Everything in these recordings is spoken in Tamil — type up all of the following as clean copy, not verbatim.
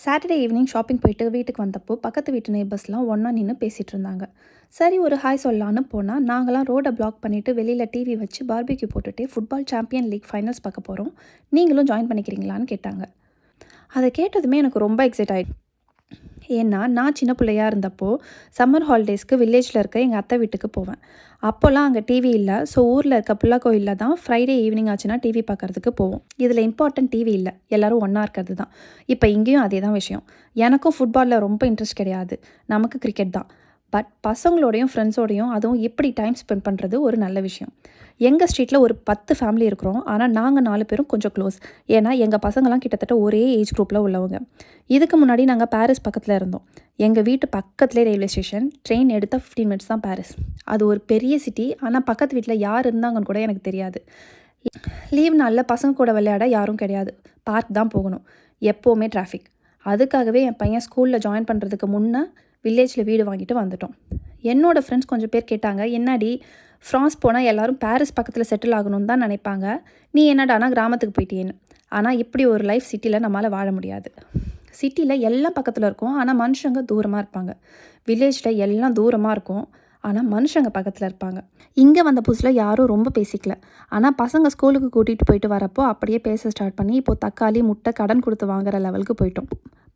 சாட்டர்டே ஈவினிங் ஷாப்பிங் போயிட்டு வீட்டுக்கு வந்தப்போ பக்கத்து வீட்டு நெய்பர்ஸ்லாம் ஒன்றா நின்று பேசிகிட்டு இருந்தாங்க. சரி ஒரு ஹாய் சொல்லலான்னு போனால் நாங்களாம் ரோடை பிளாக் பண்ணிவிட்டு வெளியில் டிவி வச்சு பார்பிக்யூ போட்டுகிட்டே ஃபுட்பால் சாம்பியன் லீக் ஃபைனல்ஸ் பார்க்க போகிறோம், நீங்களும் ஜாயின் பண்ணிக்கிறீங்களான்னு கேட்டாங்க. அதை கேட்டதுமே எனக்கு ரொம்ப எக்ஸைட் ஆகிடுச்சு. ஏன்னா நான் சின்ன பிள்ளையாக இருந்தப்போ சம்மர் ஹாலிடேஸ்க்கு வில்லேஜில் இருக்க எங்கள் அத்தை வீட்டுக்கு போவேன். அப்போல்லாம் அங்கே டிவி இல்லை. ஸோ ஊரில் இருக்க பிள்ளை கோயிலில் தான் ஃப்ரைடே ஈவினிங் ஆச்சுன்னா டிவி பார்க்குறதுக்கு போவோம். இதில் இம்பார்ட்டன்ட் டிவி இல்லை, எல்லோரும் ஒன்றா இருக்கிறது தான். இப்போ இங்கேயும் அதே தான் விஷயம். எனக்கும் ஃபுட்பாலில் ரொம்ப இன்ட்ரெஸ்ட் கிடையாது, நமக்கு கிரிக்கெட் தான். பட் பசங்களோடையும் ஃப்ரெண்ட்ஸோடையும் அதுவும் எப்படி டைம் ஸ்பெண்ட் பண்ணுறது ஒரு நல்ல விஷயம். எங்கள் ஸ்ட்ரீட்டில் ஒரு 10 ஃபேமிலி இருக்கிறோம். ஆனால் நாங்கள் 4 பேரும் கொஞ்சம் க்ளோஸ். ஏன்னா எங்கள் பசங்களாம் கிட்டத்தட்ட ஒரே ஏஜ் குரூப்பில் உள்ளவங்க. இதுக்கு முன்னாடி நாங்கள் பாரிஸ் பக்கத்தில் இருந்தோம். எங்கள் வீட்டு பக்கத்துலேயே ரயில்வே ஸ்டேஷன், ட்ரெயின் எடுத்தால் 15 மினிட்ஸ் தான் பாரிஸ். அது ஒரு பெரிய சிட்டி. ஆனால் பக்கத்து வீட்டில் யார் இருந்தாங்கன்னு கூட எனக்கு தெரியாது. லீவ் நாளில் பசங்க கூட விளையாட யாரும் கிடையாது. பார்க் தான் போகணும். எப்போவுமே டிராஃபிக். அதுக்காகவே என் பையன் ஸ்கூலில் ஜாயின் பண்ணுறதுக்கு முன்னே வில்லேஜில் வீடு வாங்கிட்டு வந்துட்டோம். என்னோடய ஃப்ரெண்ட்ஸ் கொஞ்சம் பேர் கேட்டாங்க, என்னடி ஃப்ரான்ஸ் போனால் எல்லோரும் பாரிஸ் பக்கத்தில் செட்டில் ஆகணும்னு தான் நினைப்பாங்க, நீ என்னடானா கிராமத்துக்கு போயிட்டேன்னு. ஆனால் இப்படி ஒரு லைஃப் சிட்டியில் நம்மளால் வாழ முடியாது. சிட்டியில் எல்லாம் பக்கத்தில் இருக்கும், ஆனால் மனுஷங்க தூரமாக இருப்பாங்க. வில்லேஜில் எல்லாம் தூரமாக இருக்கும், ஆனால் மனுஷங்க பக்கத்தில் இருப்பாங்க. இங்கே வந்த புதுசில் யாரும் ரொம்ப பேசிக்கல. ஆனால் பசங்க ஸ்கூலுக்கு கூட்டிகிட்டு போயிட்டு வரப்போ அப்படியே பேச ஸ்டார்ட் பண்ணி இப்போது தக்காளி முட்டை கடன் கொடுத்து வாங்குற லெவலுக்கு போயிட்டோம்.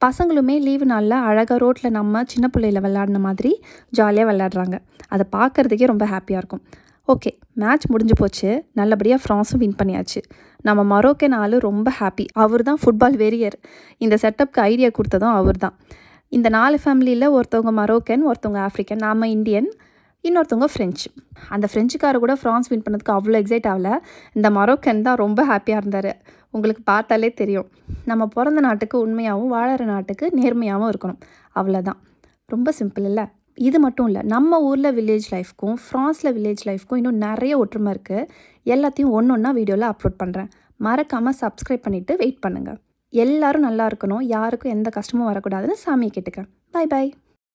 பசங்களுமே லீவு நாளில் அழகாக ரோட்டில் நம்ம சின்ன பிள்ளையில் விளையாடின மாதிரி ஜாலியாக விளையாடுறாங்க. அதை பார்க்குறதுக்கே ரொம்ப ஹாப்பியாக இருக்கும். ஓகே, மேட்ச் முடிஞ்சு போச்சு. நல்லபடியாக ஃப்ரான்ஸும் வின் பண்ணியாச்சு. நம்ம மரோக்கன் ஆள் ரொம்ப ஹாப்பி. அவர் தான் ஃபுட்பால் வெறியர். இந்த செட்டப்க்கு ஐடியா கொடுத்ததும் அவர் தான். இந்த 4 ஃபேமிலியில் ஒருத்தவங்க மரோக்கன், ஒருத்தவங்க ஆஃப்ரிக்கன், நாம் இந்தியன், இன்னொருத்தவங்க ஃப்ரெஞ்சு. அந்த ஃப்ரெஞ்சுக்காரர் கூட ஃப்ரான்ஸ் வின் பண்ணதுக்கு அவ்வளோ எக்ஸைட் ஆகலை. இந்த மரோக்கன் தான் ரொம்ப ஹாப்பியாக இருந்தார். உங்களுக்கு பார்த்தாலே தெரியும். நம்ம பிறந்த நாட்டுக்கு உண்மையாகவும் வாழற நாட்டுக்கு நேர்மையாகவும் இருக்கணும், அவ்வளோதான். ரொம்ப சிம்பிள் இல்லை? இது மட்டும் இல்லை, நம்ம ஊரில் வில்லேஜ் லைஃப்க்கும் ஃப்ரான்ஸில் வில்லேஜ் லைஃப்க்கும் இன்னும் நிறைய ஒற்றுமை இருக்குது. எல்லாத்தையும் ஒன்று ஒன்றா வீடியோவில் அப்லோட் பண்ணுறேன். மறக்காமல் சப்ஸ்கிரைப் பண்ணிவிட்டு வெயிட் பண்ணுங்கள். எல்லோரும் நல்லா இருக்கணும், யாருக்கும் எந்த கஷ்டமும் வரக்கூடாதுன்னு சாமியை கேட்டுக்கிறேன். Bye by.